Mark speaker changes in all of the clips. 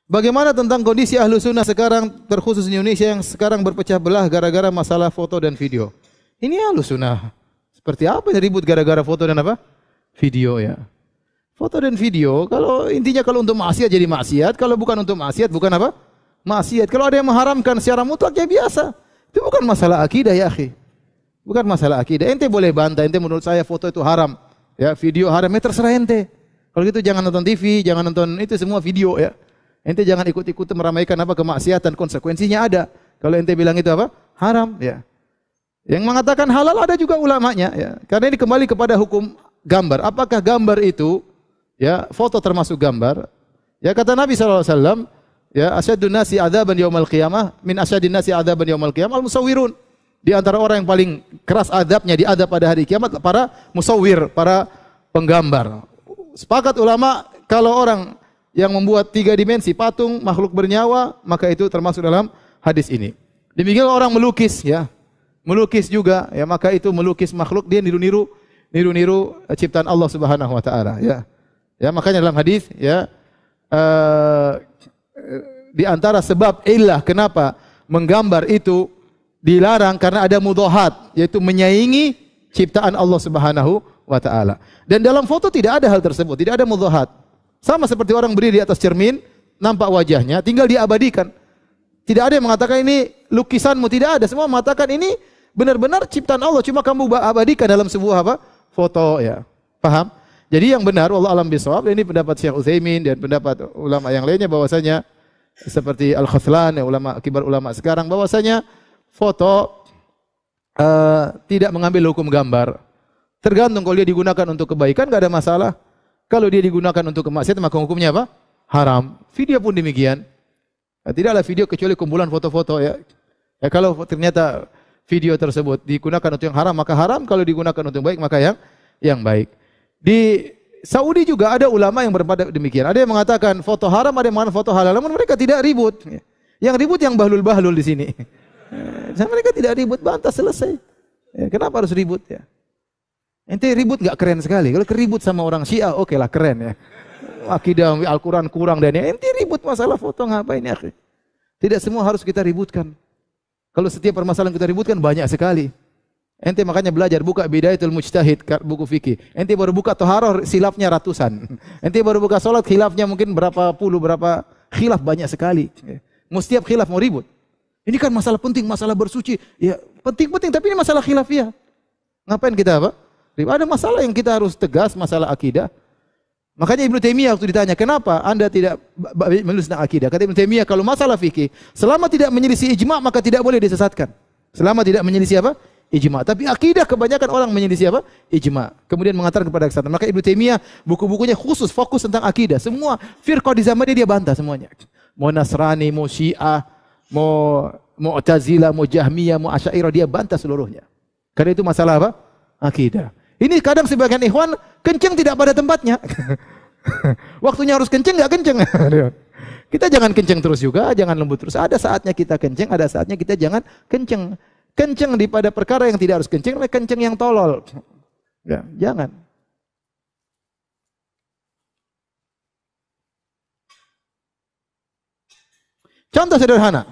Speaker 1: Bagaimana tentang kondisi ahlu sunnah sekarang, terkhusus di Indonesia yang sekarang berpecah belah gara-gara masalah foto dan video? Ini ahlu sunnah. Seperti apa yang ribut gara-gara foto dan apa? Video ya. Foto dan video, kalau intinya kalau untuk maksiat jadi maksiat, kalau bukan untuk maksiat bukan apa? Maksiat. Kalau ada yang mengharamkan secara mutlak ya biasa. Itu bukan masalah akidah ya akhi. Bukan masalah akidah. Ente boleh bantah, ente menurut saya foto itu haram. Ya, video haram, ya terserah ente. Kalau gitu jangan nonton TV, jangan nonton itu semua video ya. Ente jangan ikut-ikut meramaikan apa kemaksiatan, konsekuensinya ada. Kalau ente bilang itu apa? Haram, ya. Yang mengatakan halal ada juga ulamanya, ya. Karena ini kembali kepada hukum gambar. Apakah gambar itu, ya, foto termasuk gambar? Ya kata Nabi SAW, ya, asyadun nasi adzaban yaumal qiyamah min asyadin nasi adzaban yaumal qiyamah al-musawwirun. Di antara orang yang paling keras adabnya di adab pada hari kiamat para musawwir, para penggambar. Sepakat ulama kalau orang yang membuat 3 dimensi patung makhluk bernyawa, maka itu termasuk dalam hadis ini. Demikian orang melukis ya. Melukis juga ya, maka itu melukis makhluk, dia niru-niru ciptaan Allah Subhanahu wa taala ya. Ya, makanya dalam hadis ya di antara sebab illah kenapa menggambar itu dilarang karena ada mudhahat, yaitu menyaingi ciptaan Allah Subhanahu wa taala. Dan dalam foto tidak ada hal tersebut, tidak ada mudhahat. Sama seperti orang berdiri di atas cermin, nampak wajahnya, tinggal diabadikan. Tidak ada yang mengatakan ini lukisanmu, tidak ada. Semua mengatakan ini benar-benar ciptaan Allah, cuma kamu abadikan dalam sebuah apa? Foto ya. Paham? Jadi yang benar, wallahu a'lam bishawab, ini pendapat Syekh Utsaimin dan pendapat ulama yang lainnya bahwasanya seperti Al-Khathlan, ya, ulama kibar ulama sekarang, bahwasanya foto tidak mengambil hukum gambar. Tergantung, kalau dia digunakan untuk kebaikan enggak ada masalah. Kalau dia digunakan untuk kemaksiatan maka hukumnya apa? Haram. Video pun demikian. Ya, tidaklah video kecuali kumpulan foto-foto ya. Ya kalau ternyata video tersebut digunakan untuk yang haram maka haram, kalau digunakan untuk yang baik maka yang baik. Di Saudi juga ada ulama yang berpendapat demikian. Ada yang mengatakan foto haram, ada yang mengatakan foto halal. Namun mereka tidak ribut. Yang ribut yang bahlul-bahlul di sini. Mereka tidak ribut, bantah selesai. Ya, kenapa harus ribut ya? Ente ribut enggak keren sekali. Kalau keribut sama orang Syiah, oke lah keren ya. Akidah Al-Quran kurang dan ya. Ente ribut masalah foto ngapain ya? Tidak semua harus kita ributkan. Kalau setiap permasalahan kita ributkan banyak sekali. Ente makanya belajar, buka Bidayatul Mujtahid, buku fikih. Ente baru buka Thaharah, silafnya ratusan. Ente baru buka salat, khilafnya mungkin berapa puluh, berapa khilaf, banyak sekali. Mau setiap khilaf mau ribut. Ini kan masalah penting, masalah bersuci. Ya penting-penting, tapi ini masalah khilafiyah. Ngapain kita apa? Ada masalah yang kita harus tegas, masalah akidah. Makanya Ibnu Taimiyah waktu ditanya, kenapa Anda tidak menulis tentang akidah? Kata Ibnu Taimiyah, kalau masalah fikih, selama tidak menyelisih ijma' maka tidak boleh disesatkan. Selama tidak menyelisih apa? Ijma'. Tapi akidah kebanyakan orang menyelisih apa? Ijma'. Kemudian mengantarkan kepada kesesatan. Maka Ibnu Taimiyah buku-bukunya khusus fokus tentang akidah. Semua firqah di zaman dia bantah semuanya. Mau Nasrani, mau Syiah, mau Mu'tazilah, mau Jahmiyah, mau Asy'ariyah, dia bantah seluruhnya. Karena itu masalah apa? Akidah. Ini kadang sebagian ikhwan kenceng tidak pada tempatnya. Waktunya harus kenceng, enggak kenceng. Kita jangan kenceng terus juga, jangan lembut terus. Ada saatnya kita kenceng, ada saatnya kita jangan kenceng. Kenceng di pada perkara yang tidak harus kenceng, kenceng yang tolol. Ya, jangan. Contoh sederhana.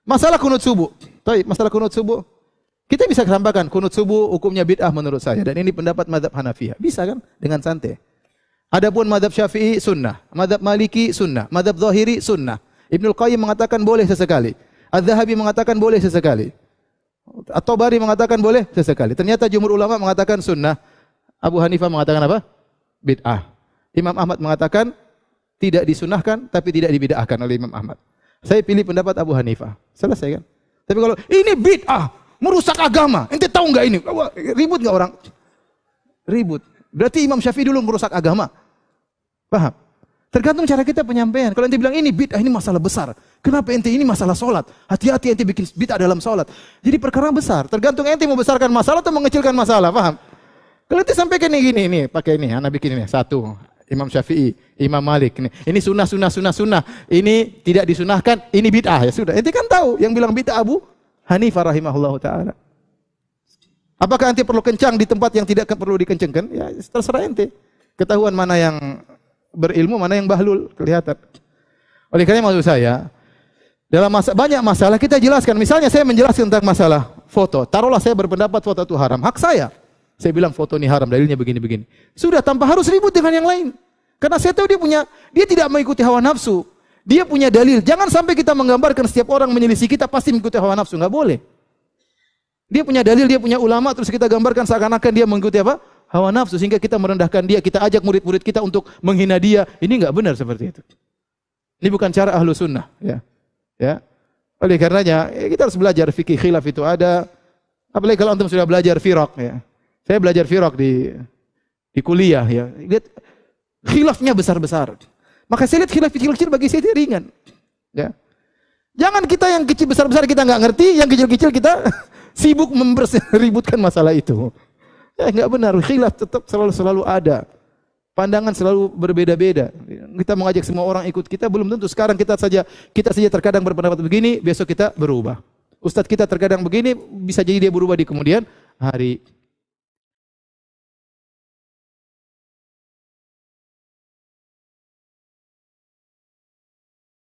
Speaker 1: Masalah kunut subuh. Baik, masalah kunut subuh. Kita bisa sampaikan kunut subuh hukumnya bid'ah menurut saya, dan ini pendapat mazhab Hanafiyah. Bisa kan dengan santai. Adapun mazhab Syafi'i sunnah, mazhab Maliki sunnah, mazhab Zahiri sunnah. Ibnul Qayyim mengatakan boleh sesekali. Az-Zahabi mengatakan boleh sesekali. At-Tabari mengatakan boleh sesekali. Ternyata jumhur ulama mengatakan sunnah. Abu Hanifah mengatakan apa? Bid'ah. Imam Ahmad mengatakan tidak disunahkan tapi tidak dibid'ahkan oleh Imam Ahmad. Saya pilih pendapat Abu Hanifah. Selesai kan? Tapi kalau ini bid'ah, merusak agama. Ente tahu enggak ini? Ribut enggak orang? Ribut. Berarti Imam Syafi'i dulu merusak agama. Paham? Tergantung cara kita penyampaian. Kalau ente bilang ini bid'ah, ini masalah besar. Kenapa ente ini masalah salat? Hati-hati ente bikin bid'ah dalam salat. Jadi perkara besar. Tergantung ente mau besarkan masalah atau mengecilkan masalah, paham? Kalau ente sampaikan ini gini, nih pakai ini, ana bikin ini satu. Imam Syafi'i, Imam Malik. Ini sunnah. Ini tidak disunahkan, ini bid'ah. Ya sudah, ente kan tahu yang bilang bid'ah Abu Hanifah rahimahullahu ta'ala. Apakah ente perlu kencang di tempat yang tidak perlu dikencengkan? Ya terserah ente. Ketahuan mana yang berilmu, mana yang bahlul, kelihatan. Oleh karena maksud saya, dalam banyak masalah kita jelaskan. Misalnya saya menjelaskan tentang masalah foto. Taruhlah saya berpendapat foto itu haram. Hak saya. Saya bilang foto ini haram, dalilnya begini-begini. Sudah, tanpa harus ribut dengan yang lain. Karena saya tahu dia tidak mengikuti hawa nafsu. Dia punya dalil. Jangan sampai kita menggambarkan setiap orang menyelisih kita pasti mengikuti hawa nafsu. Enggak boleh. Dia punya dalil, dia punya ulama, terus kita gambarkan seakan-akan dia mengikuti apa? Hawa nafsu, sehingga kita merendahkan dia, kita ajak murid-murid kita untuk menghina dia. Ini enggak benar seperti itu. Ini bukan cara ahlu sunnah. Ya. Oleh karenanya, kita harus belajar fikih khilaf itu ada. Apalagi kalau antum sudah belajar firaq. Ya. Saya belajar firaq di kuliah. Ya. Lihat, khilafnya besar-besar. Maka saya lihat khilaf kecil-kecil bagi saya itu ringan. Ya. Jangan kita yang kecil besar-besar kita nggak ngerti, yang kecil-kecil kita sibuk meributkan masalah itu. Ya, enggak benar. Khilaf tetap selalu ada. Pandangan selalu berbeda-beda. Kita mengajak semua orang ikut kita, belum tentu. Sekarang kita saja terkadang berpendapat begini, besok kita berubah. Ustadz kita terkadang begini, bisa jadi dia berubah di kemudian hari.